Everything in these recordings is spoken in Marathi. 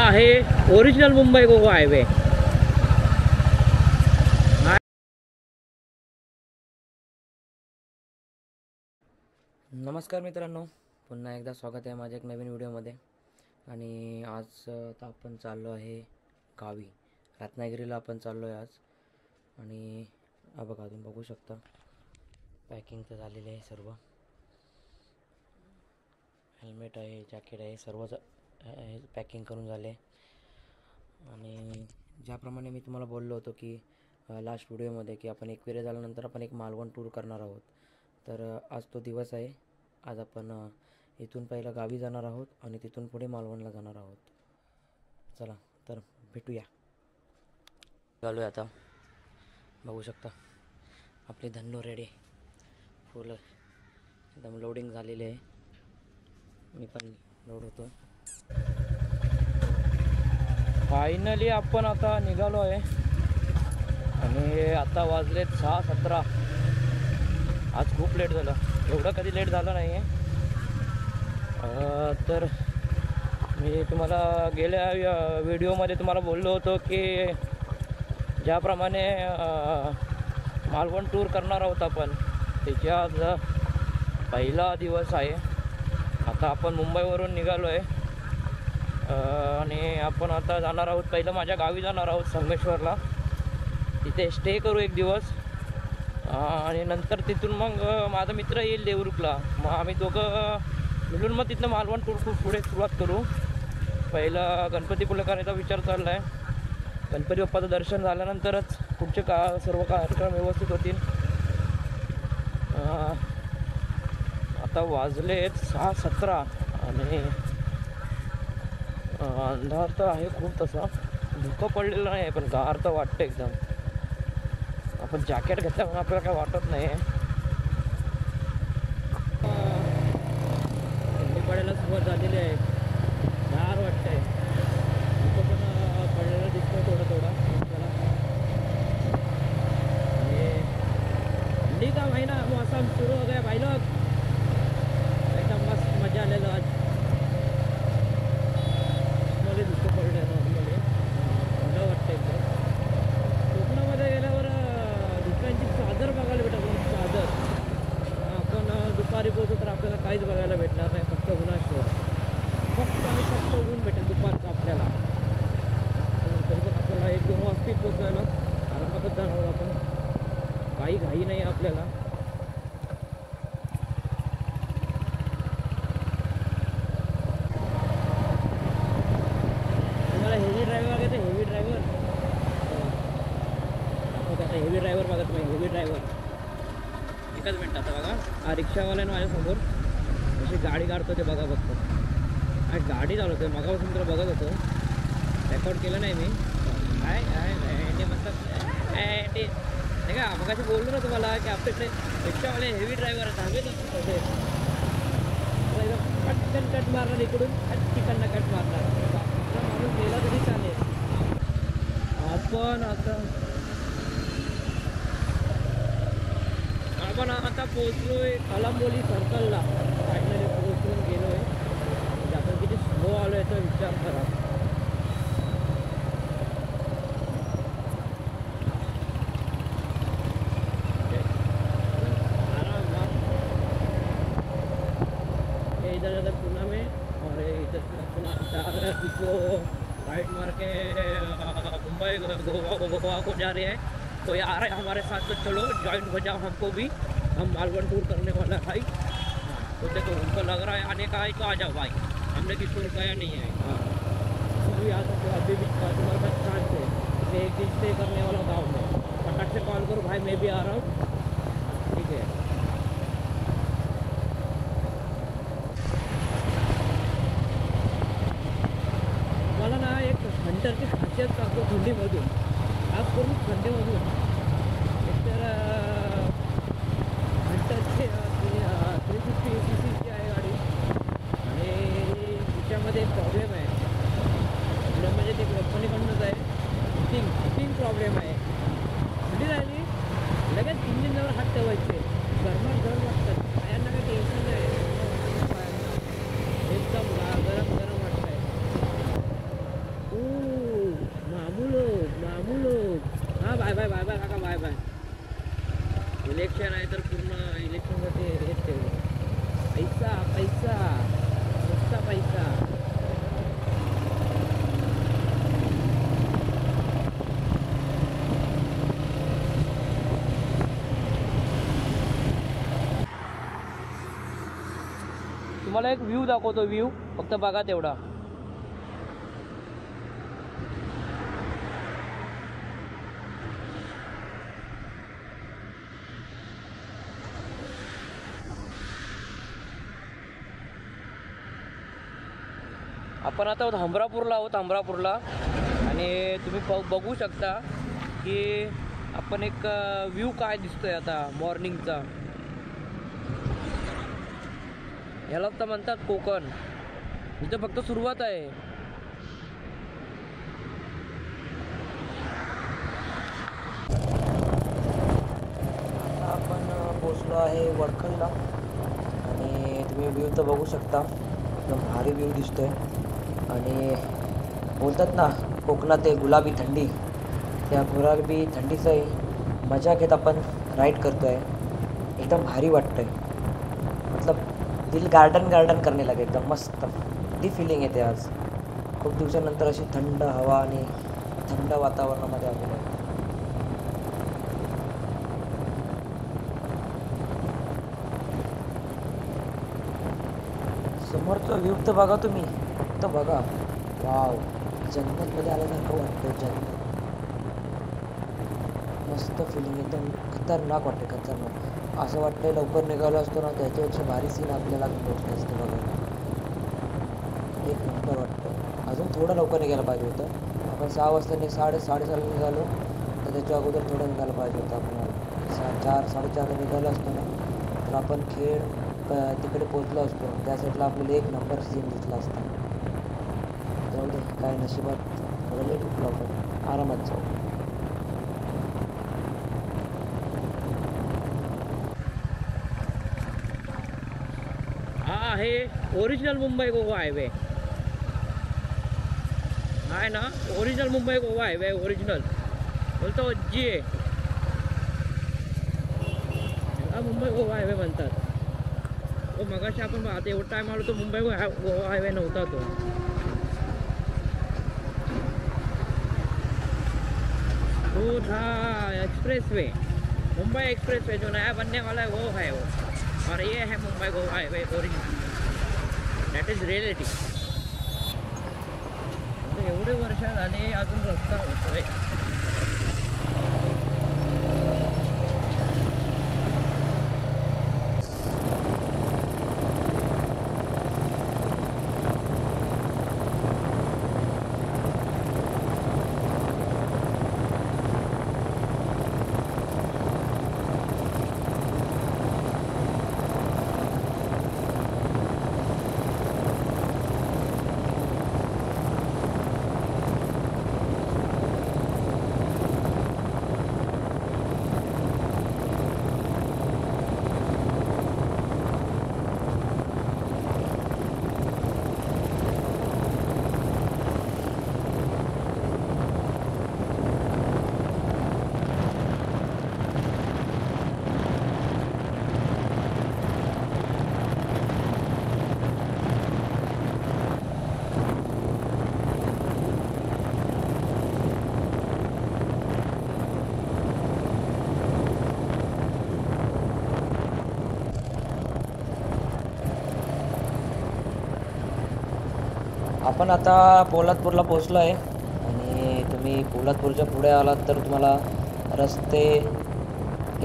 आहे ओरिजिनल मुंबई गोवा हायवे। नमस्कार मित्रांनो, पुन्हा एकदा स्वागत आहे माझ्या एक नवीन व्हिडिओमध्ये। आणि आज आपण चाललो आहे गावी, रत्नागिरीला आपण चाललो आहे आज। आणि बघा, तुम्ही बघू शकता पॅकिंग तर झालेली आहे सर्व, हेल्मेट आहे, जॅकेट आहे, सर्वच पॅकिंग करून झाले। आणि ज्याप्रमाणे मी तुम्हाला बोललो होतो की लास्ट व्हिडिओमध्ये की आपण एकविरा झाल्यानंतर आपण एक मालवण टूर करणार आहोत, तर आज तो दिवस आहे। आज आपण इथून पहिलं गावी जाणार आहोत आणि तिथून पुढे मालवणला जाणार आहोत। चला तर भेटूया। चालू आहे आता, बघू शकता आपले धन्नो रेडी, फुल एकदम लोडिंग झालेले आहे। मी पण लोड होतो। फायनली आपण आता निघालो आहे आणि आता वाजलेत 6:17। आज खूप लेट झालं, एवढं कधी लेट झालं नाही आहे। तर मी तुम्हाला गेल्या व्हिडिओमध्ये तुम्हाला बोललो होतो की ज्याप्रमाणे मालवण टूर करणार आहोत आपण, त्याच्या आज पहिला दिवस आहे। आता आपण मुंबईवरून निघालो आहे आणि आपण आता जाणार आहोत, पहिलं माझ्या गावी जाणार आहोत संगमेश्वरला। तिथे स्टे करू एक दिवस आणि नंतर तिथून मग माझा मित्र येईल देवरुखला, मग आम्ही दोघं मिळून मग तिथनं मालवण टूर पुढे सुरुवात करू। पहिलं गणपतीपुळे करायचा विचार चालला आहे। गणपती बाप्पाचं दर्शन झाल्यानंतरच पुढचे सर्व कार्यक्रम व्यवस्थित होतील। आता वाजलेत 6:17 आणि अंधार तर आहे खूप, तसा धुकं पडलेलं नाही, पण गार तर वाटतं एकदम। आपण जॅकेट घेतलं म्हणून आपल्याला काय वाटत नाही। थंडी पडायला सुरुवात झालेली आहे, गार वाटतंय, धुकं पण पडलेलं दिसतंय थोडं थोडं आपल्याला। आणि थंडी का महिना मौसम सुरू हो गया भाई लोग, एकदम मस्त मजा आलेलं आज। मध्ये धुकं पडलं नॉर्मली, थंड वाटतं एकदम। कोकणामध्ये गेल्यावर धुक्यांची चादर बघायला भेटत, चादर। आपण दुपारी पोहोचू तर आपल्याला काहीच बघायला भेटणार नाही, फक्त उन्हाचं, फक्त ऊन भेटेल दुपारचं आपल्याला। तरी पण आपल्याला 1-2 वाजता पोहोचायला आरामातच जाणार आपण, काही घाई नाही आपल्याला। तुम्हाला हेवी ड्रायव्हर बघायचं, हेवी ड्रायव्हर हेवी ड्रायव्हर बघा तुम्ही, हेवी ड्रायव्हर। एकच मिनट आता बघा, हा रिक्षावाल्यानं माझ्यासमोर अशी गाडी काढतो ते बघा फक्त। आणि गाडी चालवतो आहे, मगापासून तर बघत होतो, रेकॉर्ड केलं नाही मी। काय ते म्हणतात नाही का, मगाशी बोललो ना तुम्हाला की आपल्याकडे रिक्षावाले हेवी ड्रायव्हर आहेत, हवेच तसे पटकन कट मारणार, इकडून तिकडनं कट मारणार, माणूस गेला तरी चालेल। आपण आता पोहोचलोय कळंबोली सर्कलला, फायनली पोहोचून गेलो आहे। म्हणजे आपण किती स्लो आलो याचा विचार करा। इधर अगर पुणे में और इधर पुणे इसको राइट मार के मुंबई गोवा को जा रहे हैं, कोई आ रहा है हमारे साथ, तो चलो ज्वाइन हो जाओ हमको भी, हम मालवण टूर करने वाला है भाई। तो देखो उनको लग रहा है आने का है तो आ जाओ भाई, हमने किसी को कहा नहीं है। हाँ, भी आ सकते हो, अभी भी तुम्हारे पास चांस है। मैं एक दिन स्टे करने वाला गाँव में, फटाक से कॉल करो भाई, मैं भी आ रहा हूँ, ठीक है। मला ना एक हंटरची खासियत सांगतो थंडीमधून, खास करून थंडीमधून। एकतर हंटरची 350 cc आहे गाडी, आणि तिच्यामध्ये एक प्रॉब्लेम आहे, म्हणजे ते कंपनीकडूनच आहे, हिटिंग प्रॉब्लेम आहे। थंडी राहिली लगेच इंजिन इलेक्शन आहे तर पूर्ण इलेक्शनसाठी हेच ठेवलं. पैसा पैसा नुसता पैसा. तुम्हाला एक व्ह्यू दाखवतो, व्ह्यू फक्त बघा तेवढा. आपण आता हमरापूरला आहोत, हमरापूरला. आणि तुम्ही बघू शकता की आपण एक व्ह्यू काय दिसतोय आता मॉर्निंगचा. याला तर म्हणतात कोकण. इथं फक्त सुरुवात आहे. आता आपण पोचलो आहे वडखलला. आणि तुम्ही व्ह्यू तर बघू शकता, एकदम भारी व्ह्यू दिसतोय. आणि बोलतात ना कोकणात आहे गुलाबी थंडी, त्या गुलाबी थंडीचं मजा घेत आपण राईड करतोय. एकदम भारी वाटतंय, मतलब दिल गार्डन गार्डन करने लगे. एकदम मस्त ती फिलिंग येते. आज खूप दिवसानंतर अशी थंड हवा आणि थंड वातावरणामध्ये आलेलो आहे. समोरचं व्ह्यू तर बघा तुम्ही, फक्त बघा. वाव, जंगलमध्ये आल्यासारखं वाटतं. जंगल मस्त फिलिंग, एकदम खतरनाक वाटते, खतरनाक. असं वाटतंय लवकर निघालो असतो ना त्याच्यापेक्षा भारी सीन आपल्याला भेटले असते बघा. एक नंबर वाटतं. अजून थोडं लवकर निघायला पाहिजे होतं. आपण 6 वाजता साडेसहाला निघालो, तर त्याच्या अगोदर थोडं निघायला पाहिजे होतं. आपण 4-4:30 निघालो असतो ना तर आपण तिकडे पोचलो असतो. त्या साईडला आपल्याला एक नंबर सीन दिसला असता. जाऊ दे, काय नशिबात. थोडं लेट उठलो आपण, आरामात जाऊ. हा आहे ओरिजिनल मुंबई गोवा हायवे आहे ना. Original Mumbai Goa highway, original बोलतो जी आहे. हा मुंबई गोवा हायवे म्हणतात. तो मगाशी आपण आता एवढा टाइम आलो तो मुंबई गोवा हायवे नव्हता तो. तो था express way, Mumbai express way जो नया बनने वाला है वो है वो. और ये है Mumbai Goa highway original. That is reality. एवढे वर्ष झाले अजून रस्ता होतोय. आपण आता पोलादपूरला पोचलो आहे. आणि तुम्ही पोलादपूरच्या पुढे आलात तर तुम्हाला रस्ते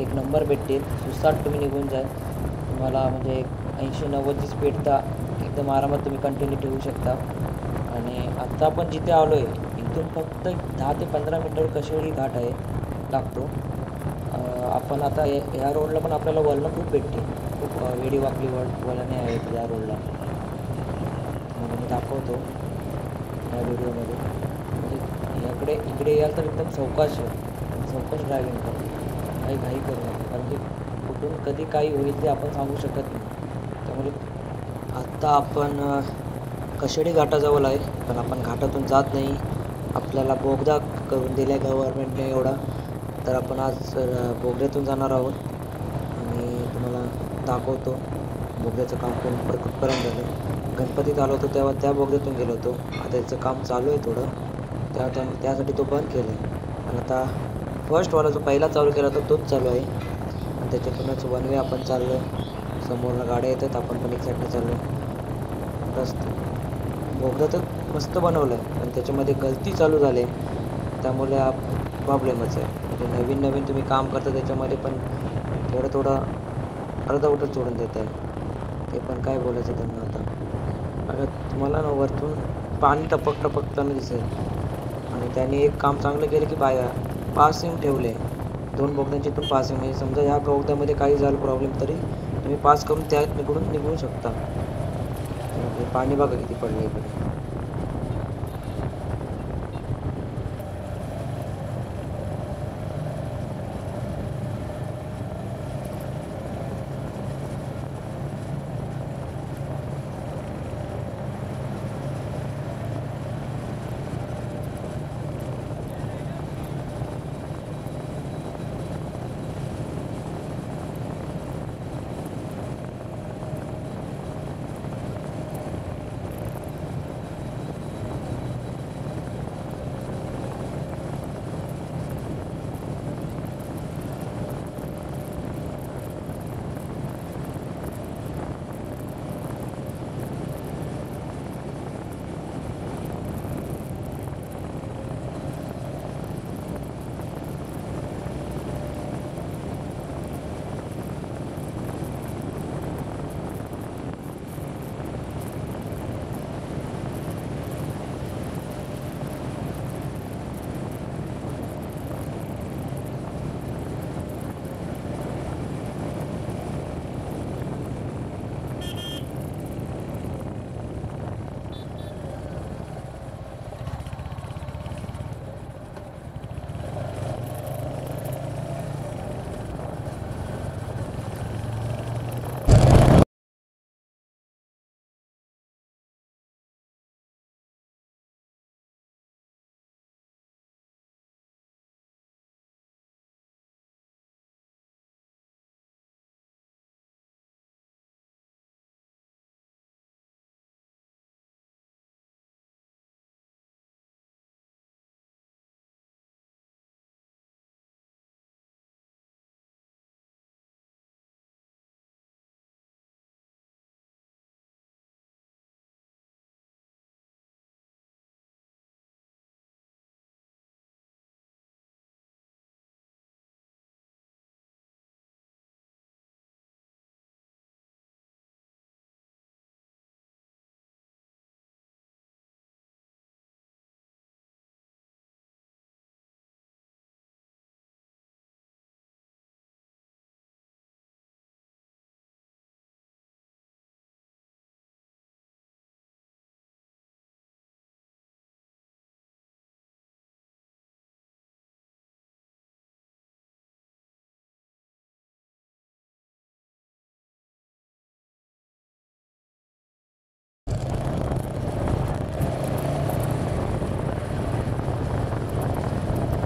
एक नंबर भेटतील. सुसाट तुम्ही निघून जाल. तुम्हाला म्हणजे 80-90ची स्पीड तर एकदम आरामात तुम्ही कंटिन्यू ठेवू शकता. आणि आत्ता आपण जिथे आलो आहे इथून फक्त 10 ते 15 मिनिटावर कशेळी घाट आहे लागतो. आपण आता या रोडला पण आपल्याला वळणं खूप भेटते. खूप वेडी वाकडी वळणे आहेत या रोडला. मी दाखवतो या व्हिडिओमध्ये. म्हणजे इकडे याल तर एकदम सावकाश ड्रायव्हिंग करा. काही घाई करू नका, कारण की कुठून कधी काही होईल ते आपण सांगू शकत नाही. त्यामुळे आत्ता आपण कशेडी घाटाजवळ आहे, पण आपण घाटातून जात नाही. आपल्याला बोगदा करून दिला आहे गव्हर्नमेंटने एवढा, तर आपण आज बोगद्यातून जाणार आहोत. दाखवतो. बोगद्याचं काम पूर्ण कुठपर्यंत झालं. गणपतीत आलो होतो तेव्हा त्या बोगद्यातून गेलो होतो. आता त्याचं काम चालू आहे थोडं, त्यासाठी तो बंद केला आहे. आणि आता फर्स्टवाला जो पहिला चालू केला होता तोच चालू आहे. आणि त्याच्यातूनच वन वे आपण चाललो आहे. समोरनं गाड्या येतात, आपण पण एक साईडने चाललो आहे. रस्ता बोगदा तर मस्त बनवलं आहे, पण त्याच्यामध्ये गलती चालू झाली आहे, त्यामुळे हा प्रॉब्लेमच आहे. म्हणजे नवीन नवीन तुम्ही काम करता त्याच्यामध्ये पण थोडं अर्धवटच सोडून देत आहे. ते पण काय बोलायचं त्यांना आता. अगं तुम्हाला ना वरतून पाणी टपकताना दिसेल. आणि त्यांनी एक काम चांगलं केलं की पासिंग ठेवले. 2 बोगद्यांची इथून पासिंग, म्हणजे समजा ह्या बोगद्यामध्ये काही झालं प्रॉब्लेम तरी तुम्ही पास करून त्यात निघू शकता. पाणी बघा किती पडलं इकडे.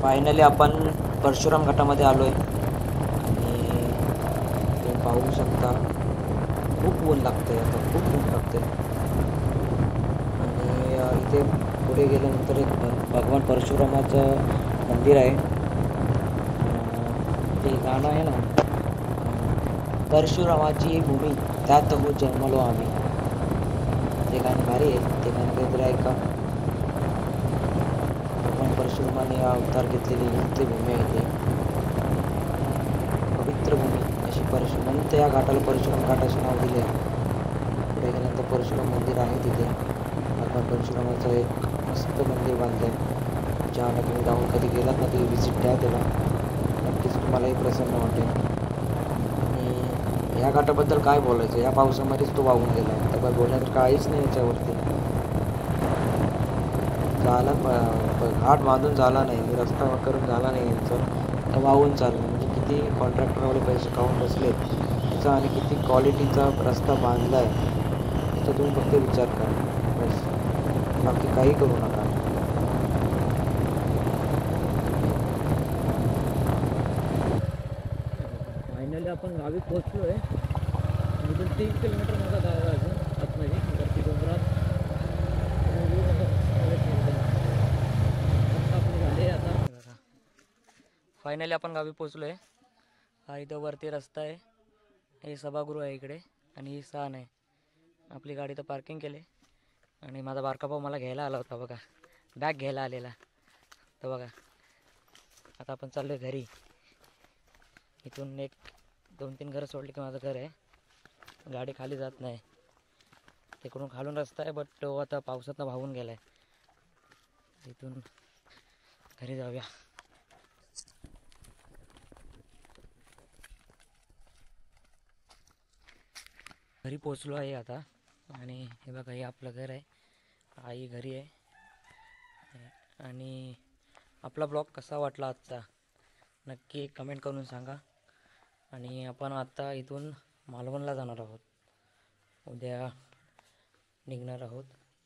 फायनली आपण परशुराम घाटामध्ये आलो आहे. आणि तुम्ही पाहू शकता खूप ऊन लागतं आहे, आता खूप ऊन लागतं आहे. आणि इथे पुढे गेल्यानंतर एक भगवान परशुरामाचं मंदिर आहे. ते गाणं आहे ना, परशुरामाची भूमी त्यात हो जन्मलो आम्ही, ते गाणं भारी आहे. ते गाणं काहीतरी ऐका. भगवान परशुरामाने अवतार घेतलेली नित्य भूमी आहे ते, पवित्र भूमी अशी म्हणून त्या या घाटाला परशुराम घाट असे नाव दिले आहे. पुढे गेल्यानंतर परशुराम मंदिर आहे तिथे. भगवान परशुरामाचं एक मस्त मंदिर बांधलं आहे. ज्याला तुम्ही जाऊन कधी गेलात ना, ती विजिट द्या त्याला, नक्कीच तुम्हालाही प्रसन्न वाटेल. आणि या घाटाबद्दल काय बोलायचं, या पावसामध्येच तो वाहून गेला आहे. तर काय बोलण्याचं काहीच नाही याच्यावरती. झाला घाट बांधून झाला नाही, रस्ता करून झाला नाही यांचं, तर वाहून चाललं. म्हणजे किती कॉन्ट्रॅक्टरवाले पैसे खाऊन बसले त्याचा, आणि किती क्वालिटीचा रस्ता बांधला आहे याचा तुम्ही फक्त विचार करा बस, बाकी काही करू नका. फायनली आपण गावी पोहोचलो आहे. इथून 3 किलोमीटर माझा गाव आहे अजून आतमध्ये वरती डोंगरात बघू कसं आपली गाडी आहे आता. फायनली आपण गावी पोचलो आहे. हा इथं वरती रस्ता आहे, हे सभागृह आहे इकडे आणि ही सहन आहे. आपली गाडी तर पार्किंग केली आणि माझा बारका भाऊ मला घ्यायला आला होता बघा, बॅग घ्यायला आलेला. तर बघा आता आपण चाललो आहे घरी. इथून 1-2-3 घरं सोडली की माझं घर आहे. गाडी खाली जात नाही, तिकडून खालून रस्ता आहे, बट तो आता पावसातनं वाहून गेला आहे. इथून घरी जाऊया. घरी पोचलो आहे आता आणि हे बघा हे आपलं घर आहे. आई घरी आहे. आणि आपला ब्लॉग कसा वाटला आजचा नक्की कमेंट करून सांगा. आणि आपण आता इथून मालवणला जाणार आहोत, उद्या निघणार आहोत,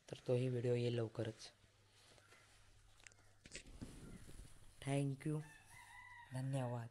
तर तोही व्हिडिओ येईल लवकरच. थँक्यू, धन्यवाद.